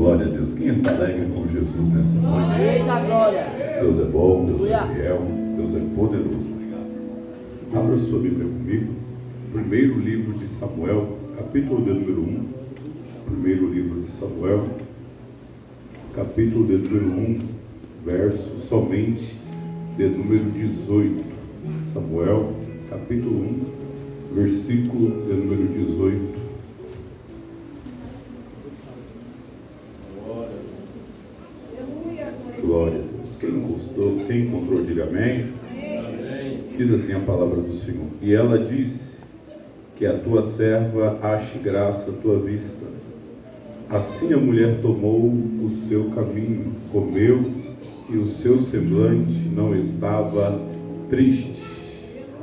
Glória a Deus. Quem está alegre com Jesus nessa noite? Eita glória! Deus é bom, Deus é fiel, Deus é poderoso. Abra sua Bíblia comigo. Primeiro livro de Samuel, capítulo de número 1. Primeiro livro de Samuel, capítulo de número 1, verso somente de número 18. Samuel, capítulo 1, versículo de número 18. Glória a Deus. Quem gostou, quem encontrou, diga amém. Diz assim a palavra do Senhor: e ela disse: que a tua serva ache graça à tua vista. Assim a mulher tomou o seu caminho, comeu, e o seu semblante não estava triste.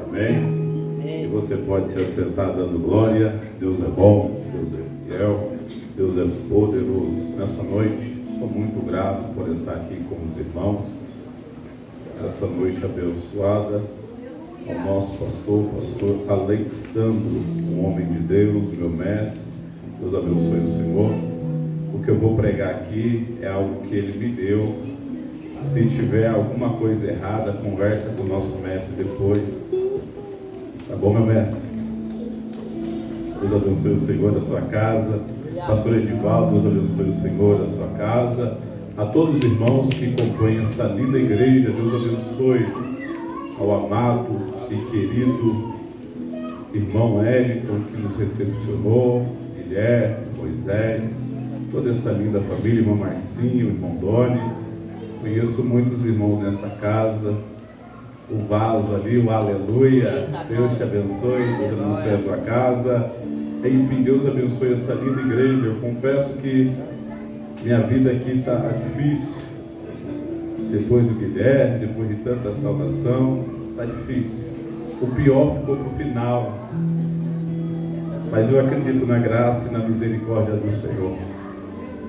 Amém? E você pode se assentar dando glória. Deus é bom, Deus é fiel, Deus é poderoso. Nessa noite, sou muito grato por estar aqui com os irmãos. Essa noite abençoada, ao nosso pastor Alexandro, um homem de Deus, meu mestre. Deus abençoe o Senhor. O que eu vou pregar aqui é algo que ele me deu. Se tiver alguma coisa errada, conversa com o nosso mestre depois. Tá bom, meu mestre? Deus abençoe o Senhor da sua casa. Pastor Edivaldo, Deus abençoe o Senhor da sua casa. A todos os irmãos que compõem essa linda igreja, Deus abençoe. Ao amado e querido irmão Wellington, que nos recepcionou, Guilherme, Moisés, toda essa linda família, irmão Marcinho, irmão Doni. Conheço muitos irmãos nessa casa. O vaso ali, o aleluia. Deus te abençoe, Deus abençoe a tua casa. Enfim, Deus abençoe essa linda igreja. Eu confesso que minha vida aqui está difícil. Depois do Guilherme, depois de tanta saudação, está difícil. O pior ficou para o final. Mas eu acredito na graça e na misericórdia do Senhor.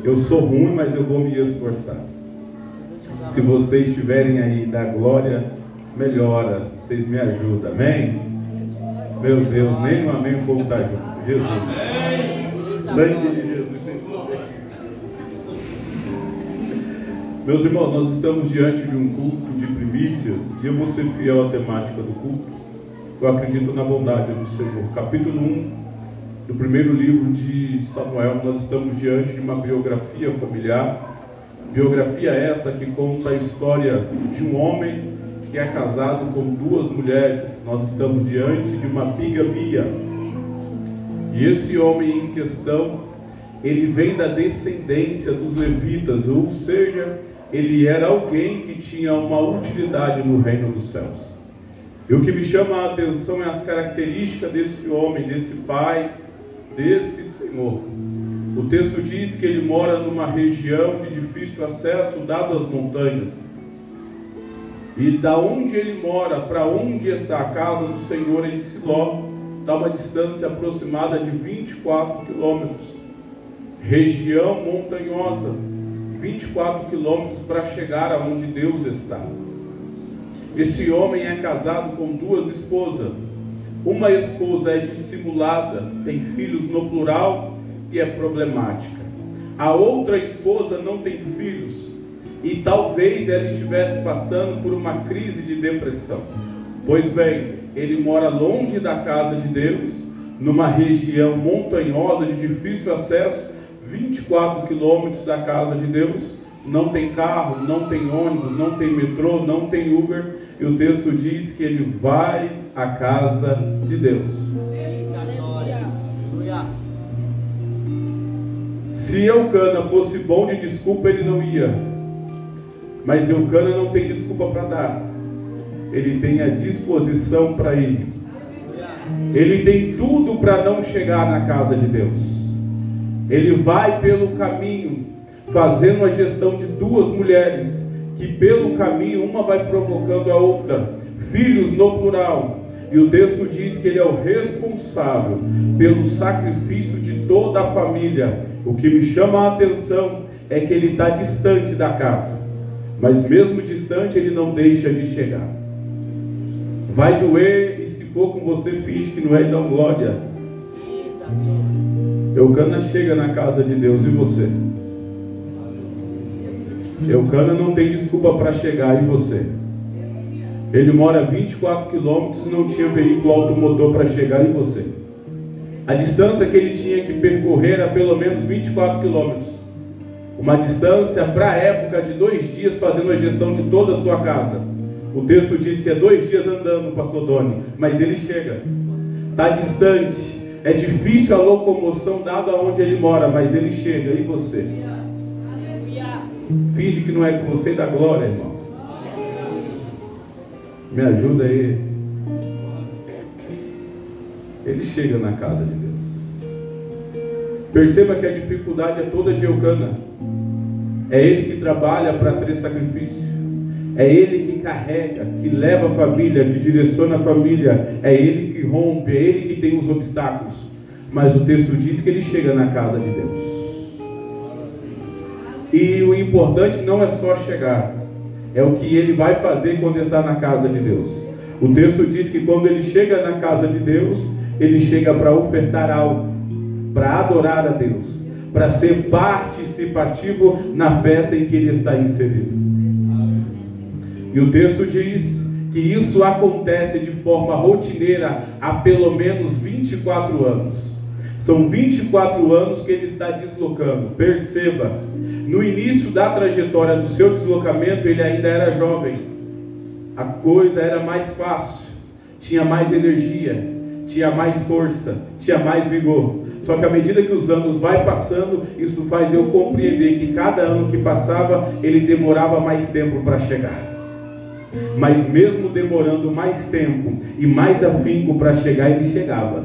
Eu sou ruim, mas eu vou me esforçar. Se vocês estiverem aí da glória, melhora. Vocês me ajudam, amém? Meu Deus, nem um amém o povo está junto. Jesus. Sangue de Jesus. Meus irmãos, nós estamos diante de um culto de primícias e eu vou ser fiel à temática do culto. Eu acredito na bondade do Senhor. Capítulo 1 do primeiro livro de Samuel, nós estamos diante de uma biografia familiar. Biografia essa que conta a história de um homem que é casado com duas mulheres. Nós estamos diante de uma bigamia. E esse homem em questão, ele vem da descendência dos levitas, ou seja, ele era alguém que tinha uma utilidade no reino dos céus. E o que me chama a atenção é as características desse homem, desse pai, desse senhor. O texto diz que ele mora numa região de difícil acesso, dado as montanhas. E da onde ele mora, para onde está a casa do Senhor em Siló, dá uma distância aproximada de 24 quilômetros. Região montanhosa, 24 quilômetros para chegar aonde Deus está. Esse homem é casado com duas esposas. Uma esposa é dissimulada, tem filhos no plural e é problemática. A outra esposa não tem filhos e talvez ela estivesse passando por uma crise de depressão. Pois bem, ele mora longe da casa de Deus, numa região montanhosa de difícil acesso, 24 quilômetros da casa de Deus. Não tem carro, não tem ônibus, não tem metrô, não tem Uber. E o texto diz que ele vai à casa de Deus. Se Eucana fosse bom de desculpa, ele não ia. Mas Eucana não tem desculpa para dar. Ele tem a disposição para ir. Ele tem tudo para não chegar na casa de Deus. Ele vai pelo caminho, fazendo a gestão de duas mulheres, que pelo caminho uma vai provocando a outra, filhos no plural. E o texto diz que ele é o responsável pelo sacrifício de toda a família. O que me chama a atenção é que ele está distante da casa, mas mesmo distante ele não deixa de chegar. Vai doer, e se for com você, finge que não é, então glória. Eucana chega na casa de Deus, e você? Eucana não tem desculpa para chegar em você. Ele mora a 24 quilômetros e não tinha veículo automotor para chegar em você. A distância que ele tinha que percorrer era pelo menos 24 quilômetros. Uma distância para a época de 2 dias fazendo a gestão de toda a sua casa. O texto diz que é 2 dias andando, pastor Doni, mas ele chega. Está distante. É difícil a locomoção dada onde ele mora, mas ele chega. E você? Finge que não é com você, dá glória, irmão. Me ajuda aí. Ele chega na casa de Deus. Perceba que a dificuldade é toda de Eucana. É ele que trabalha para ter sacrifício. É ele que carrega, que leva a família, que direciona a família. É ele que rompe, é ele que tem os obstáculos. Mas o texto diz que ele chega na casa de Deus. E o importante não é só chegar, é o que ele vai fazer quando está na casa de Deus. O texto diz que quando ele chega na casa de Deus, ele chega para ofertar algo, para adorar a Deus, para ser participativo na festa em que ele está inserido. E o texto diz que isso acontece de forma rotineira há pelo menos 24 anos. São 24 anos que ele está deslocando. Perceba, no início da trajetória do seu deslocamento, ele ainda era jovem. A coisa era mais fácil, tinha mais energia, tinha mais força, tinha mais vigor. Só que à medida que os anos vai passando, isso faz eu compreender que cada ano que passava, ele demorava mais tempo para chegar. Mas mesmo demorando mais tempo e mais afinco para chegar, ele chegava.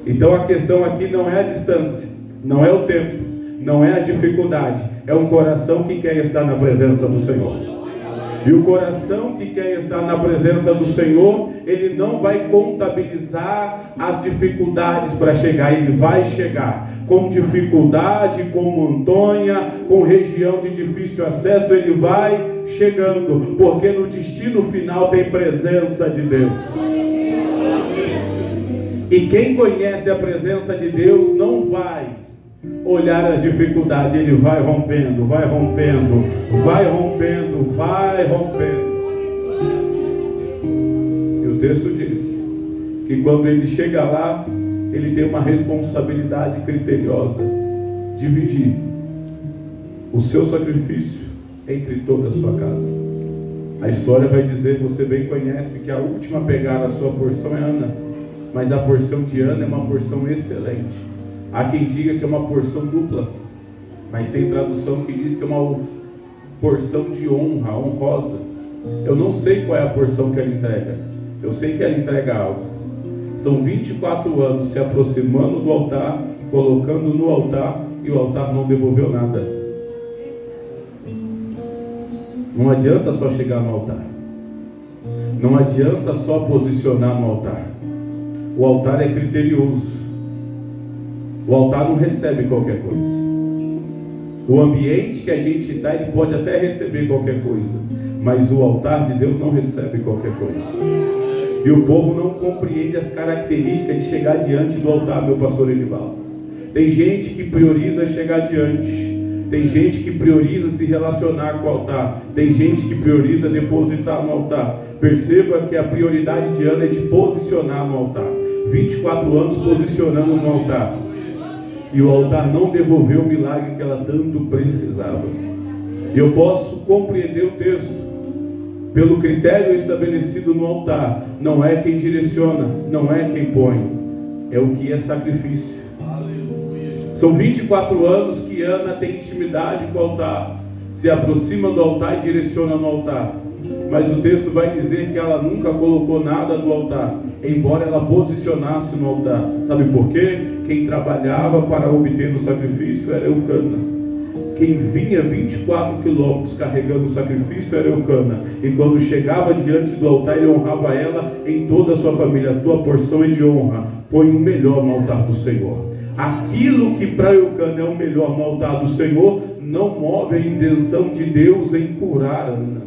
Então a questão aqui não é a distância, não é o tempo, não é a dificuldade, é um coração que quer estar na presença do Senhor. E o coração que quer estar na presença do Senhor, ele não vai contabilizar as dificuldades para chegar, ele vai chegar. Com dificuldade, com montanha, com região de difícil acesso, ele vai chegando, porque no destino final tem presença de Deus. E quem conhece a presença de Deus não vai olhar as dificuldades, ele vai rompendo, vai rompendo, vai rompendo, vai rompendo. E o texto diz que quando ele chega lá, ele tem uma responsabilidade criteriosa: dividir o seu sacrifício entre toda a sua casa. A história vai dizer, você bem conhece, que a última a pegar a sua porção é Ana, mas a porção de Ana é uma porção excelente. Há quem diga que é uma porção dupla, mas tem tradução que diz que é uma porção de honra, honrosa. Eu não sei qual é a porção que ela entrega, eu sei que ela entrega algo. São 24 anos se aproximando do altar, colocando no altar, e o altar não devolveu nada. Não adianta só chegar no altar, não adianta só posicionar no altar. O altar é criterioso. O altar não recebe qualquer coisa. O ambiente que a gente está, ele pode até receber qualquer coisa, mas o altar de Deus não recebe qualquer coisa. E o povo não compreende as características de chegar diante do altar, meu pastor Edivaldo. Tem gente que prioriza chegar diante, tem gente que prioriza se relacionar com o altar, tem gente que prioriza depositar no altar. Perceba que a prioridade de Ana é de posicionar no altar. 24 anos posicionando no altar. E o altar não devolveu o milagre que ela tanto precisava. E eu posso compreender o texto. Pelo critério estabelecido no altar, não é quem direciona, não é quem põe, é o que é sacrifício. São 24 anos que Ana tem intimidade com o altar, se aproxima do altar e direciona no altar. Mas o texto vai dizer que ela nunca colocou nada no altar, embora ela posicionasse no altar. Sabe por quê? Quem trabalhava para obter o sacrifício era Eucana. Quem vinha 24 quilômetros carregando o sacrifício era Eucana. E quando chegava diante do altar, ele honrava ela em toda a sua família. A sua porção é de honra. Põe o melhor no altar do Senhor. Aquilo que para Eucana é o melhor no altar do Senhor, não move a intenção de Deus em curar Ana.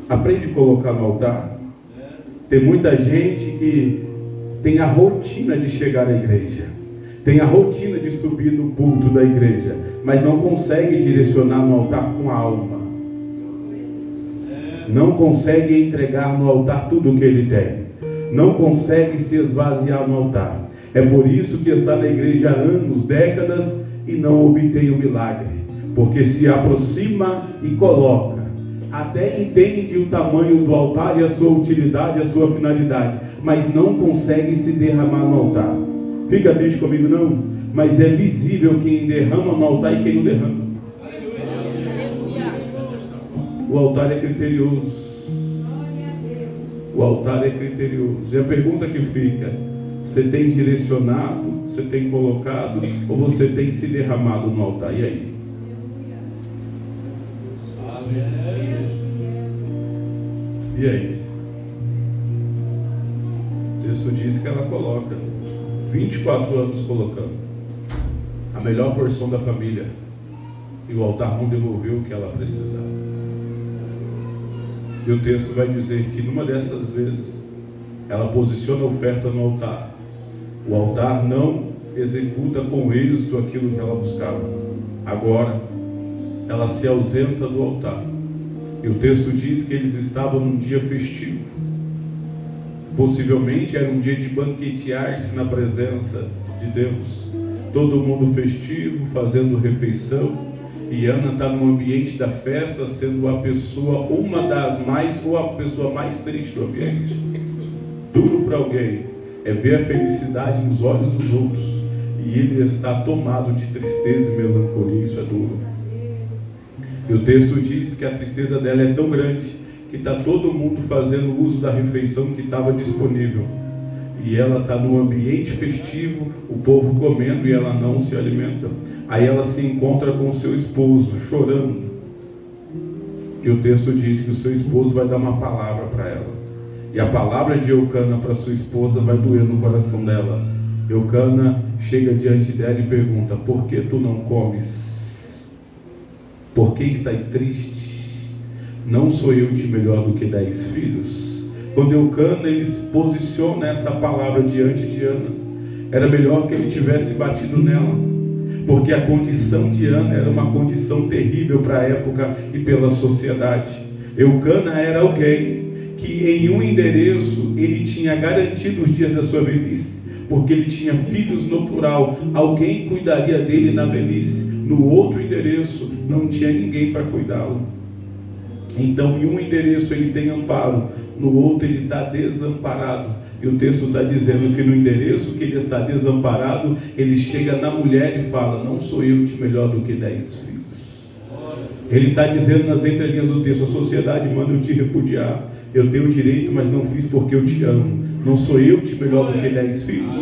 Aprende a colocar no altar. Tem muita gente que tem a rotina de chegar à igreja, tem a rotina de subir no culto da igreja, mas não consegue direcionar no altar com a alma. Não consegue entregar no altar tudo o que ele tem. Não consegue se esvaziar no altar. É por isso que está na igreja há anos, décadas, e não obtém o milagre. Porque se aproxima e coloca. Até entende o tamanho do altar e a sua utilidade, a sua finalidade, mas não consegue se derramar no altar. Fica triste comigo não? Mas é visível quem derrama no altar e quem não derrama. O altar é criterioso. O altar é criterioso. E a pergunta que fica: você tem direcionado, você tem colocado, ou você tem se derramado no altar? E aí? E aí? O texto diz que ela coloca 24 anos colocando a melhor porção da família, e o altar não devolveu o que ela precisava. E o texto vai dizer que numa dessas vezes ela posiciona a oferta no altar. O altar não executa com êxito aquilo que ela buscava. Agora ela se ausenta do altar. E o texto diz que eles estavam num dia festivo. Possivelmente era um dia de banquetear-se na presença de Deus. Todo mundo festivo, fazendo refeição. E Ana está no ambiente da festa, sendo a pessoa, uma das mais, ou a pessoa mais triste do ambiente. Duro para alguém é ver a felicidade nos olhos dos outros, e ele está tomado de tristeza e melancolia. Isso é duro. E o texto diz que a tristeza dela é tão grande que está todo mundo fazendo uso da refeição que estava disponível. E ela está no ambiente festivo, o povo comendo, e ela não se alimenta. Aí ela se encontra com o seu esposo, chorando. E o texto diz que o seu esposo vai dar uma palavra para ela. E a palavra de Eucana para sua esposa vai doer no coração dela. Eucana chega diante dela e pergunta: por que tu não comes? Por que estás triste? Não sou eu te melhor do que 10 filhos? Quando Eucana ele posiciona essa palavra diante de Ana, era melhor que ele tivesse batido nela, porque a condição de Ana era uma condição terrível para a época e pela sociedade. Eucana era alguém que em um endereço ele tinha garantido os dias da sua velhice, porque ele tinha filhos no plural, alguém cuidaria dele na velhice. No outro endereço não tinha ninguém para cuidá-lo. Então em um endereço ele tem amparo, no outro ele está desamparado. E o texto está dizendo que no endereço que ele está desamparado, ele chega na mulher e fala: não sou eu te melhor do que 10 filhos. Ele está dizendo nas entrelinhas do texto: a sociedade manda eu te repudiar, eu tenho direito, mas não fiz porque eu te amo. Não sou eu te melhor do que 10 filhos.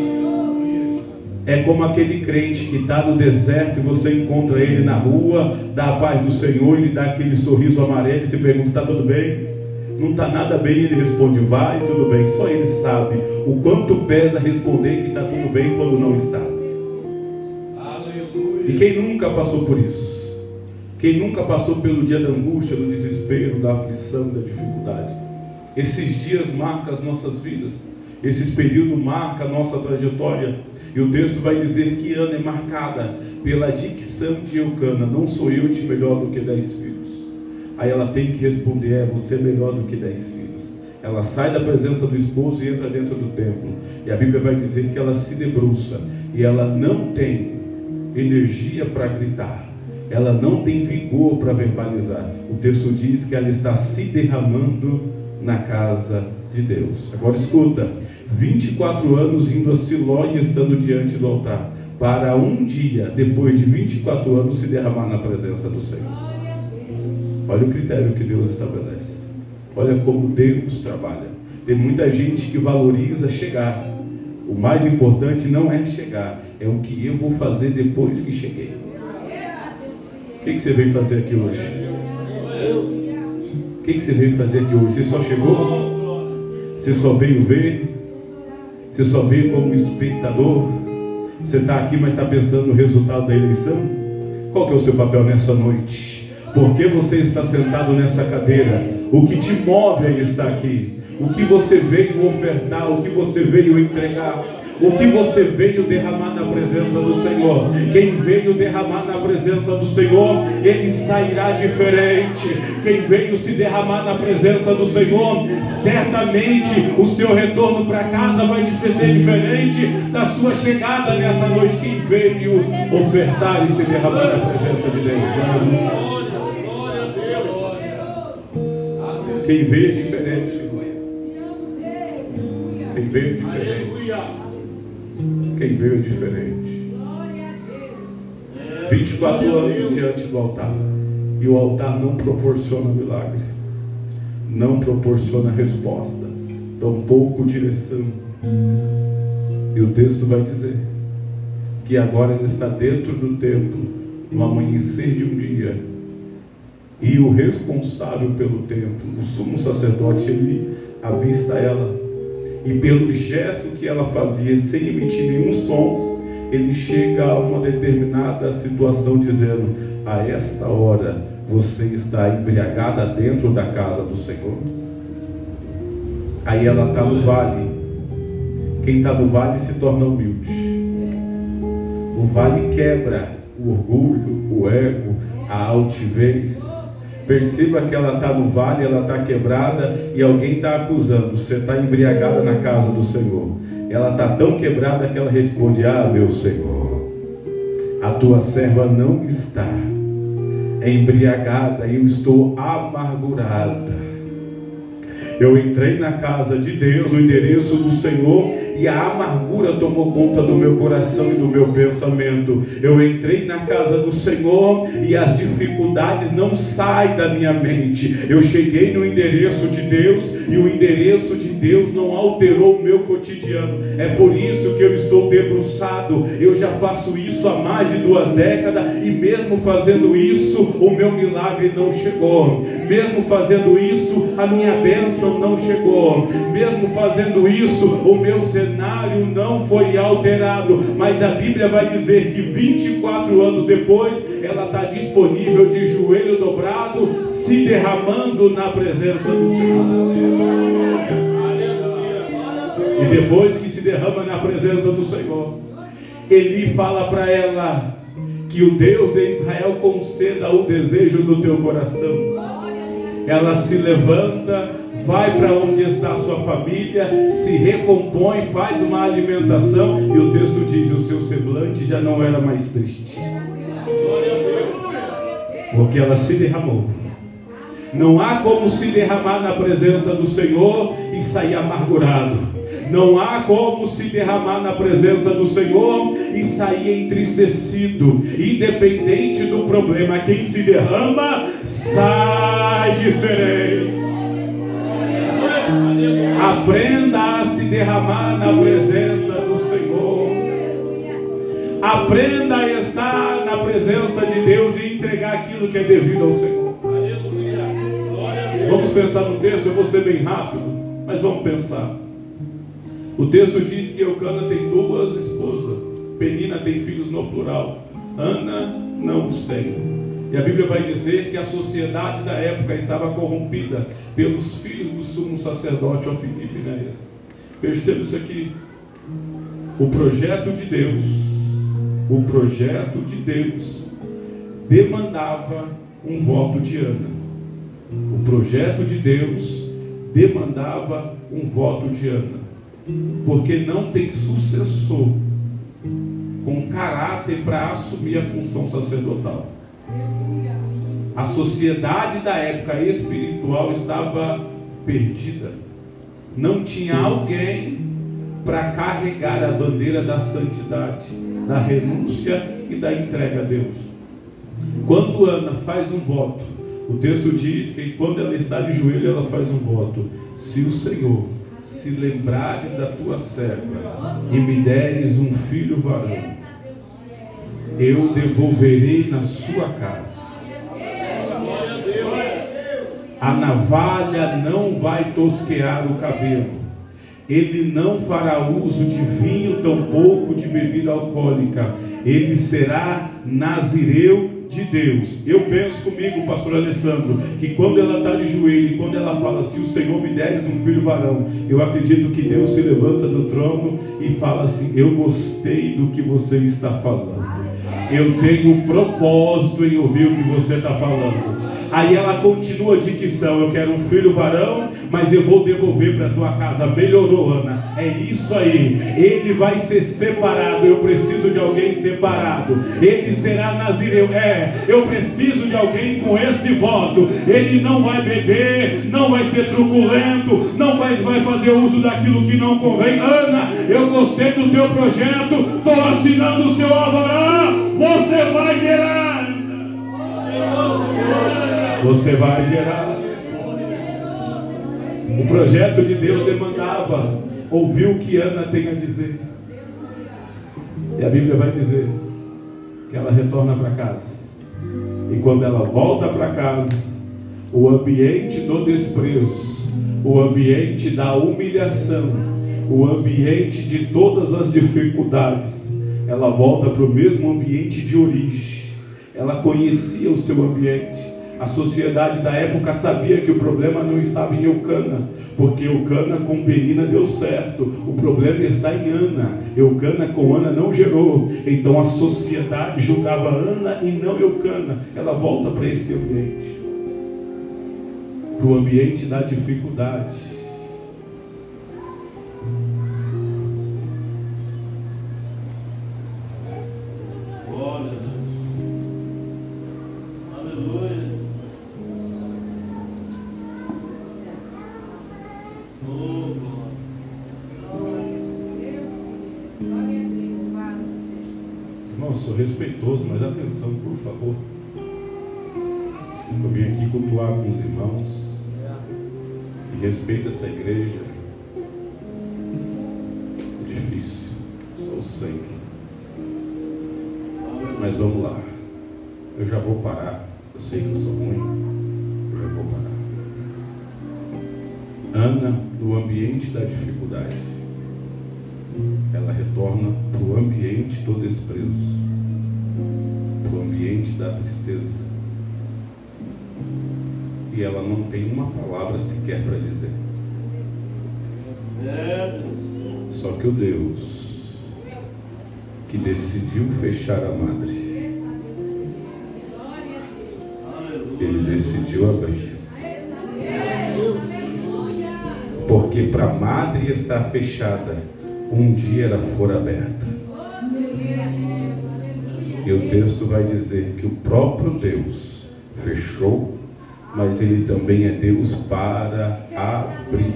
É como aquele crente que está no deserto e você encontra ele na rua, dá a paz do Senhor, ele dá aquele sorriso amarelo e você pergunta: está tudo bem? Não está nada bem, ele responde: vai, tudo bem. Só ele sabe o quanto pesa responder que está tudo bem quando não está. E quem nunca passou por isso? Quem nunca passou pelo dia da angústia, do desespero, da aflição, da dificuldade? Esses dias marcam as nossas vidas. Esses períodos marcam a nossa trajetória. E o texto vai dizer que Ana é marcada pela dicção de Eucana: não sou eu te melhor do que 10 filhos. Aí ela tem que responder: você é melhor do que 10 filhos. Ela sai da presença do esposo e entra dentro do templo. E a Bíblia vai dizer que ela se debruça. E ela não tem energia para gritar. Ela não tem vigor para verbalizar. O texto diz que ela está se derramando na casa de Deus. Agora escuta: 24 anos indo a Siló e estando diante do altar, para um dia, depois de 24 anos, se derramar na presença do Senhor. Olha o critério que Deus estabelece. Olha como Deus trabalha. Tem muita gente que valoriza chegar. O mais importante não é chegar, é o que eu vou fazer depois que cheguei. O que você veio fazer aqui hoje? O que você veio fazer aqui hoje? Você só chegou? Você só veio ver? Você só veio como espectador? Você está aqui, mas está pensando no resultado da eleição? Qual que é o seu papel nessa noite? Por que você está sentado nessa cadeira? O que te move a estar aqui? o que você veio ofertar, o que você veio entregar, o que você veio derramar na presença do Senhor. Quem veio derramar na presença do Senhor, ele sairá diferente. Quem veio se derramar na presença do Senhor, certamente o seu retorno para casa vai ser diferente da sua chegada nessa noite. Quem veio ofertar e se derramar na presença de Deus, quem veio diferente, quem veio diferente, quem veio diferente. 24 anos diante do altar, e o altar não proporciona milagre, não proporciona resposta, tampouco direção. E o texto vai dizer que agora ele está dentro do templo, no amanhecer de um dia, e o responsável pelo templo, o sumo sacerdote, ele avista ela, e pelo gesto que ela fazia, sem emitir nenhum som, ele chega a uma determinada situação dizendo: a esta hora você está embriagada dentro da casa do Senhor. Aí ela está no vale. Quem está no vale se torna humilde. O vale quebra o orgulho, o ego, a altivez. Perceba que ela está no vale, ela está quebrada, e alguém está acusando: você está embriagada na casa do Senhor. Ela está tão quebrada que ela responde: ah, meu Senhor, a tua serva não está embriagada, eu estou amargurada. Eu entrei na casa de Deus, no endereço do Senhor, e a amargura tomou conta do meu coração e do meu pensamento. Eu entrei na casa do Senhor e as dificuldades não saem da minha mente. Eu cheguei no endereço de Deus e o endereço de Deus não alterou o meu cotidiano. É por isso que eu estou debruçado. Eu já faço isso há mais de 2 décadas, e mesmo fazendo isso, o meu milagre não chegou. Mesmo fazendo isso, a minha bênção não chegou. Mesmo fazendo isso, o meu cenário não foi alterado. Mas a Bíblia vai dizer que 24 anos depois, ela está disponível de joelho dobrado, se derramando na presença do Senhor. E depois que se derrama na presença do Senhor, Eli fala para ela: que o Deus de Israel conceda o desejo do teu coração. Ela se levanta, vai para onde está a sua família, se recompõe, faz uma alimentação, e o texto diz: o seu semblante já não era mais triste, porque ela se derramou. Não há como se derramar na presença do Senhor e sair amargurado. Não há como se derramar na presença do Senhor e sair entristecido. Independente do problema, quem se derrama sai diferente. Aprenda a se derramar na presença do Senhor. Aprenda a estar na presença de Deus e entregar aquilo que é devido ao Senhor. Vamos pensar no texto. Eu vou ser bem rápido, mas vamos pensar. O texto diz que Eucana tem 2 esposas. Penina tem filhos no plural. Ana não os tem. E a Bíblia vai dizer que a sociedade da época estava corrompida pelos filhos do sumo sacerdote Ofni e Finéias. Perceba isso aqui. O projeto de Deus demandava um voto de Ana. O projeto de Deus demandava um voto de Ana. Porque não tem sucessor com caráter para assumir a função sacerdotal. A sociedade da época espiritual estava perdida. Não tinha alguém para carregar a bandeira da santidade, da renúncia e da entrega a Deus. Quando Ana faz um voto, o texto diz que quando ela está de joelho, ela faz um voto: se o Senhor se lembrares da tua serva e me deres um filho varão, eu devolverei na sua casa. A navalha não vai tosquear o cabelo. Ele não fará uso de vinho, tampouco de bebida alcoólica. Ele será nazireu de Deus. Eu penso comigo, pastor Alessandro, que quando ela está de joelho, quando ela fala, se o Senhor me deres um filho varão, eu acredito que Deus se levanta do trono e fala assim: eu gostei do que você está falando, eu tenho um propósito em ouvir o que você está falando. Aí ela continua a dicção: eu quero um filho varão, mas eu vou devolver para a tua casa. Melhorou, Ana, é isso aí. Ele vai ser separado. Eu preciso de alguém separado. Ele será nazireu. Eu preciso de alguém com esse voto. Ele não vai beber, não vai ser truculento, não vai fazer uso daquilo que não convém. Ana, eu gostei do teu projeto, estou assinando o seu alvará. Você vai gerar. Você vai gerar. O projeto de Deus demandava ouvir o que Ana tem a dizer. E a Bíblia vai dizer que ela retorna para casa. E quando ela volta para casa, o ambiente do desprezo, o ambiente da humilhação, o ambiente de todas as dificuldades, ela volta para o mesmo ambiente de origem. Ela conhecia o seu ambiente. A sociedade da época sabia que o problema não estava em Eucana, porque Eucana com Penina deu certo. O problema está em Ana. Eucana com Ana não gerou. Então a sociedade julgava Ana e não Eucana. Ela volta para esse ambiente, para o ambiente da dificuldade. Glória a Deus. Aleluia. Irmão, sou respeitoso, mas atenção, por favor. Eu vim aqui cultuar com os irmãos e respeito essa igreja. É difícil, sou sempre. Mas vamos lá. Eu já vou parar. Eu sei que eu sou ruim. Eu já vou parar. Ana, no ambiente da dificuldade, ela retorna para o ambiente do desprezo, para o ambiente da tristeza. E ela não tem uma palavra sequer para dizer. Só que o Deus que decidiu fechar a madre, Ele decidiu abrir. Porque para a madre estar fechada, um dia ela for aberta. E o texto vai dizer que o próprio Deus fechou, mas Ele também é Deus para abrir.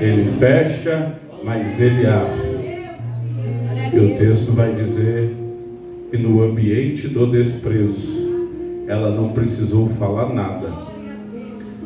Ele fecha, mas Ele abre. E o texto vai dizer que no ambiente do desprezo, ela não precisou falar nada,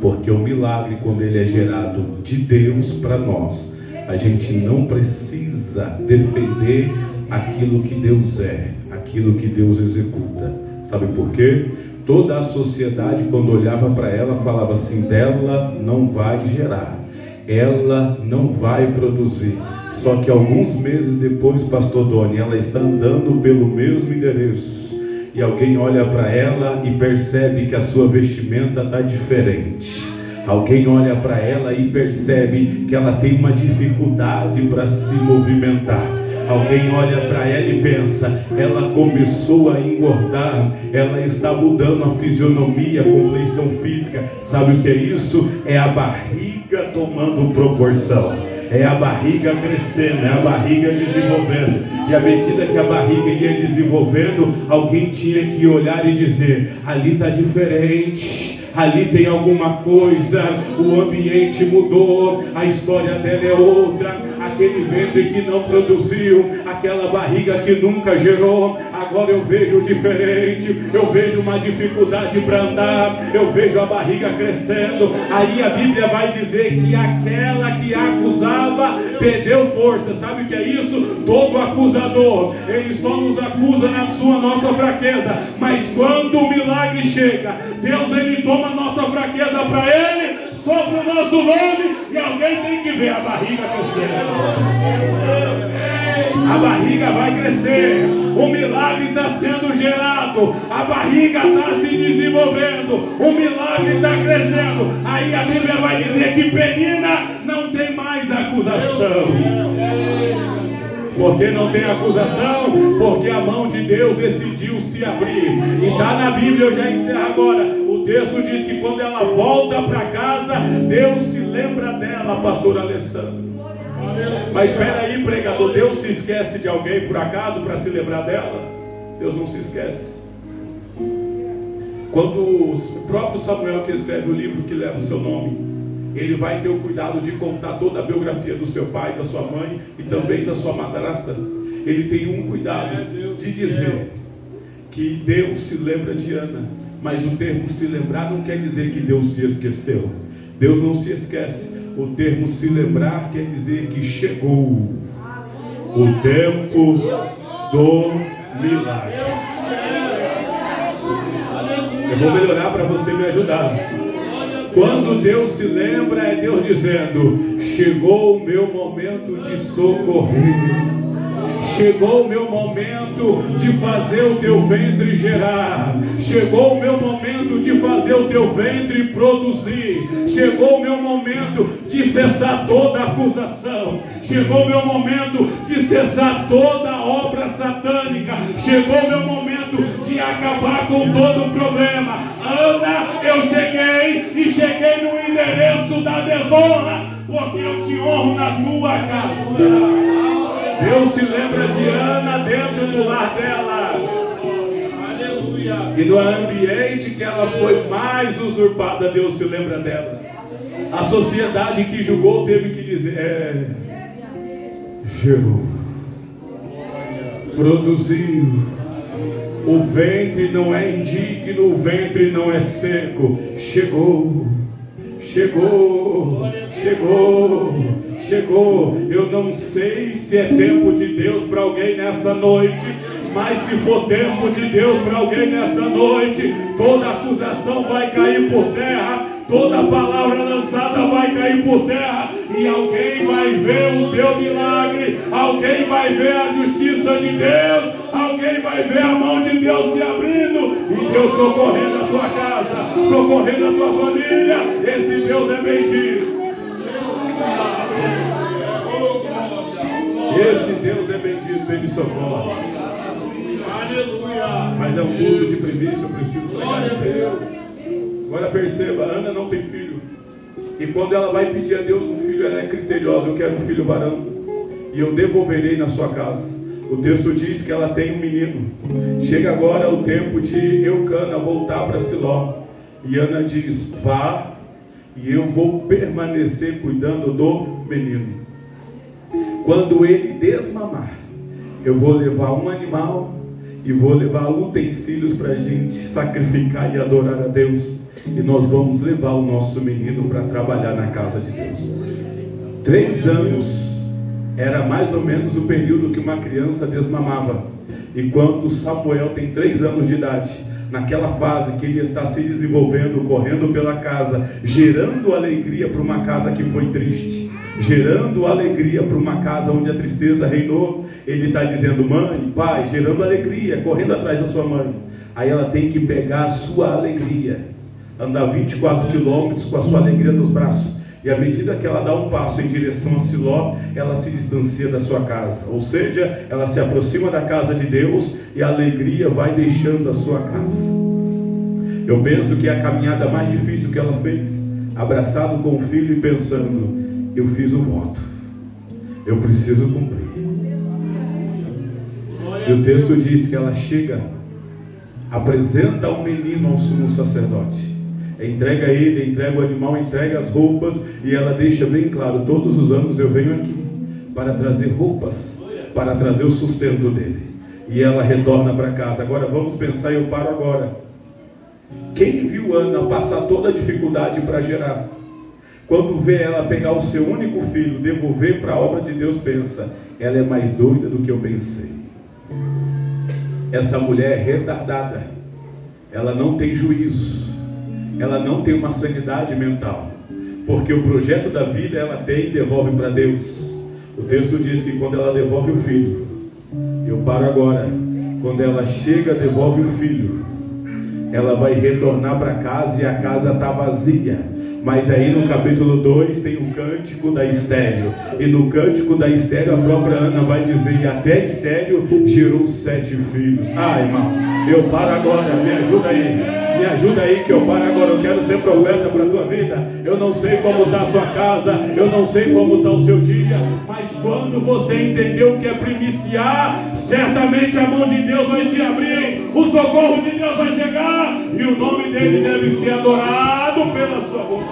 porque o milagre, quando ele é gerado de Deus para nós, a gente não precisa defender aquilo que Deus é, aquilo que Deus executa. Sabe por quê? Toda a sociedade, quando olhava para ela, falava assim: dela não vai gerar, ela não vai produzir. Só que alguns meses depois, pastor Doni, ela está andando pelo mesmo endereço, e alguém olha para ela e percebe que a sua vestimenta está diferente. Alguém olha para ela e percebe que ela tem uma dificuldade para se movimentar. Alguém olha para ela e pensa: ela começou a engordar, ela está mudando a fisionomia, a complexão física. Sabe o que é isso? É a barriga tomando proporção. É a barriga crescendo, é a barriga desenvolvendo. E à medida que a barriga ia desenvolvendo, alguém tinha que olhar e dizer: ali está diferente, ali tem alguma coisa, o ambiente mudou, a história dela é outra. Aquele ventre que não produziu, aquela barriga que nunca gerou, agora eu vejo diferente, eu vejo uma dificuldade para andar, eu vejo a barriga crescendo. Aí a Bíblia vai dizer que aquela que a acusava perdeu força. Sabe o que é isso? Todo acusador, ele só nos acusa na nossa fraqueza, mas quando o milagre chega, Deus ele toma a nossa fraqueza para ele, sopra o nosso nome, e alguém tem que ver a barriga crescendo. A barriga vai crescer. O milagre está sendo gerado. A barriga está se desenvolvendo. O milagre está crescendo. Aí a Bíblia vai dizer que Penina não tem mais acusação. Por que não tem acusação? Porque a mão de Deus decidiu se abrir. E está na Bíblia, eu já encerro agora. O texto diz que quando ela volta para casa, Deus se lembra dela, pastor Alessandro. Mas espera aí, pregador, Deus se esquece de alguém por acaso para se lembrar dela? Deus não se esquece. Quando o próprio Samuel, que escreve o livro que leva o seu nome, ele vai ter o cuidado de contar toda a biografia do seu pai, da sua mãe e também da sua madrasta. Ele tem um cuidado de dizer que Deus se lembra de Ana, mas o termo se lembrar não quer dizer que Deus se esqueceu. Deus não se esquece. O termo se lembrar quer dizer que chegou o tempo do milagre. Eu vou melhorar para você me ajudar. Quando Deus se lembra, é Deus dizendo: chegou o meu momento de socorrer. Chegou o meu momento de fazer o teu ventre gerar. Chegou o meu momento de fazer o teu ventre produzir. Chegou o meu momento de cessar toda acusação. Chegou o meu momento de cessar toda obra satânica. Chegou o meu momento de acabar com todo o problema. Ana, eu cheguei e cheguei no endereço da desonra, porque eu te honro na tua casa. Deus se lembra de Ana dentro do lar dela. Aleluia. E no ambiente que ela foi mais usurpada, Deus se lembra dela. A sociedade que julgou teve que dizer: gerou, produziu. O ventre não é indigno, o ventre não é seco. Chegou, chegou, chegou. Chegou. Eu não sei se é tempo de Deus para alguém nessa noite, mas se for tempo de Deus para alguém nessa noite, toda acusação vai cair por terra, toda palavra lançada vai cair por terra, e alguém vai ver o teu milagre, alguém vai ver a justiça de Deus, alguém vai ver a mão de Deus se abrindo, e Deus socorrendo a tua casa, socorrendo a tua família. Esse Deus é bendito. Esse Deus é bendito, Ele socorre. Aleluia. Mas é um culto de primícia, eu preciso pregar a Deus. Agora perceba, Ana não tem filho. E quando ela vai pedir a Deus um filho, ela é criteriosa: eu quero um filho varão, e eu devolverei na sua casa. O texto diz que ela tem um menino. Chega agora o tempo de Eucana voltar para Siló. E Ana diz: vá, e eu vou permanecer cuidando do menino. Quando ele desmamar, eu vou levar um animal e vou levar utensílios para a gente sacrificar e adorar a Deus. E nós vamos levar o nosso menino para trabalhar na casa de Deus. 3 anos era mais ou menos o período que uma criança desmamava. E quando Samuel tem 3 anos de idade, naquela fase que ele está se desenvolvendo, correndo pela casa, gerando alegria para uma casa que foi triste, gerando alegria para uma casa onde a tristeza reinou, ele está dizendo: mãe, pai, gerando alegria, correndo atrás da sua mãe. Aí ela tem que pegar a sua alegria, andar 24 quilômetros com a sua alegria nos braços, e à medida que ela dá um passo em direção a Siló, ela se distancia da sua casa, ou seja, ela se aproxima da casa de Deus, e a alegria vai deixando a sua casa. Eu penso que é a caminhada mais difícil que ela fez, abraçado com o filho e pensando: eu fiz um voto, eu preciso cumprir. E o texto diz que ela chega, apresenta o menino ao sumo sacerdote, entrega ele, entrega o animal, entrega as roupas, e ela deixa bem claro: todos os anos eu venho aqui para trazer roupas, para trazer o sustento dele. E ela retorna para casa. Agora vamos pensar, eu paro agora. Quem viu Ana passar toda a dificuldade para gerar, quando vê ela pegar o seu único filho, devolver para a obra de Deus, pensa: ela é mais doida do que eu pensei. Essa mulher é retardada, ela não tem juízo, ela não tem uma sanidade mental, porque o projeto da vida ela tem e devolve para Deus. O texto diz que quando ela devolve o filho, Eu paro agora. Quando ela chega, devolve o filho. Ela vai retornar para casa e a casa está vazia. Mas aí no capítulo 2 tem o cântico da Estéreo. E no cântico da Estéreo a própria Ana vai dizer: e até Estéreo gerou 7 filhos. Ah, irmão, eu paro agora, me ajuda aí que eu paro agora. Eu quero ser profeta para a tua vida. Eu não sei como está a sua casa, eu não sei como está o seu dia, mas quando você entender o que é primiciar, certamente a mão de Deus vai te abrir, o socorro de Deus vai chegar, e o nome dele deve ser adorado pela sua boca.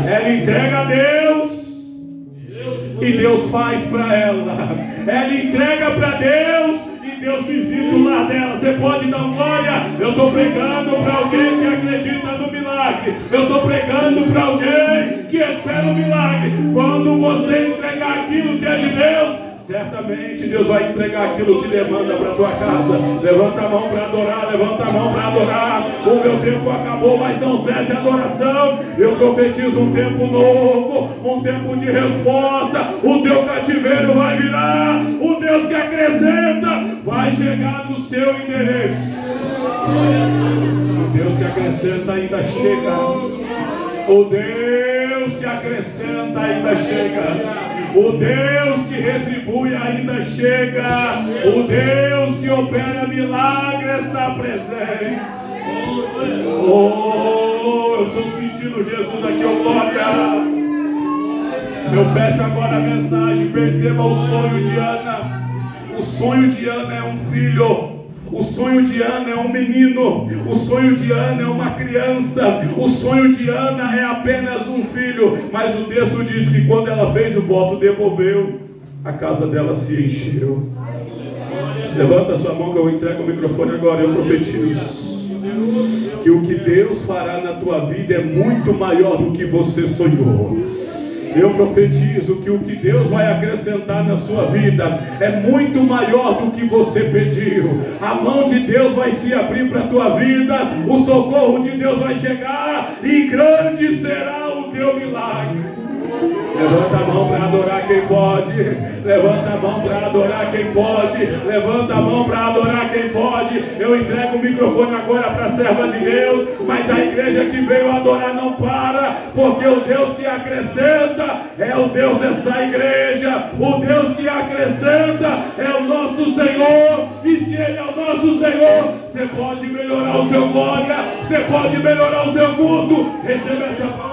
Ela entrega a Deus e Deus faz para ela. Ela entrega para Deus e Deus visita o lar dela. Você pode dar glória? Eu estou pregando para alguém que acredita no milagre. Eu estou pregando para alguém que espera o milagre. Quando você entregar aquilo que é de Deus, certamente Deus vai entregar aquilo que demanda para a tua casa. Levanta a mão para adorar, levanta a mão para adorar. O meu tempo acabou, mas não cesse a adoração. Eu profetizo um tempo novo, um tempo de resposta. O teu cativeiro vai virar. O Deus que acrescenta vai chegar no seu endereço. O Deus que acrescenta ainda chega. O Deus que acrescenta ainda chega. O Deus que retribui ainda chega. O Deus que opera milagres está presente. Oh, eu estou sentindo Jesus aqui, oh glória. Eu fecho agora a mensagem. Perceba o sonho de Ana. O sonho de Ana é um filho. O sonho de Ana é um menino. O sonho de Ana é uma criança. O sonho de Ana é apenas um filho. Mas o texto diz que quando ela fez o voto, devolveu, a casa dela se encheu. Levanta sua mão que eu entrego o microfone agora. Eu profetizo que o que Deus fará na tua vida é muito maior do que você sonhou. Eu profetizo que o que Deus vai acrescentar na sua vida é muito maior do que você pediu. A mão de Deus vai se abrir para a tua vida, o socorro de Deus vai chegar e grande será o teu milagre. Levanta a mão para adorar quem pode. Levanta a mão para adorar quem pode. Levanta a mão para adorar quem pode. Eu entrego o microfone agora para a serva de Deus. Mas a igreja que veio adorar não para, porque o Deus que acrescenta é o Deus dessa igreja. O Deus que acrescenta é o nosso Senhor. E se Ele é o nosso Senhor, você pode melhorar o seu glória, você pode melhorar o seu culto. Receba essa palavra.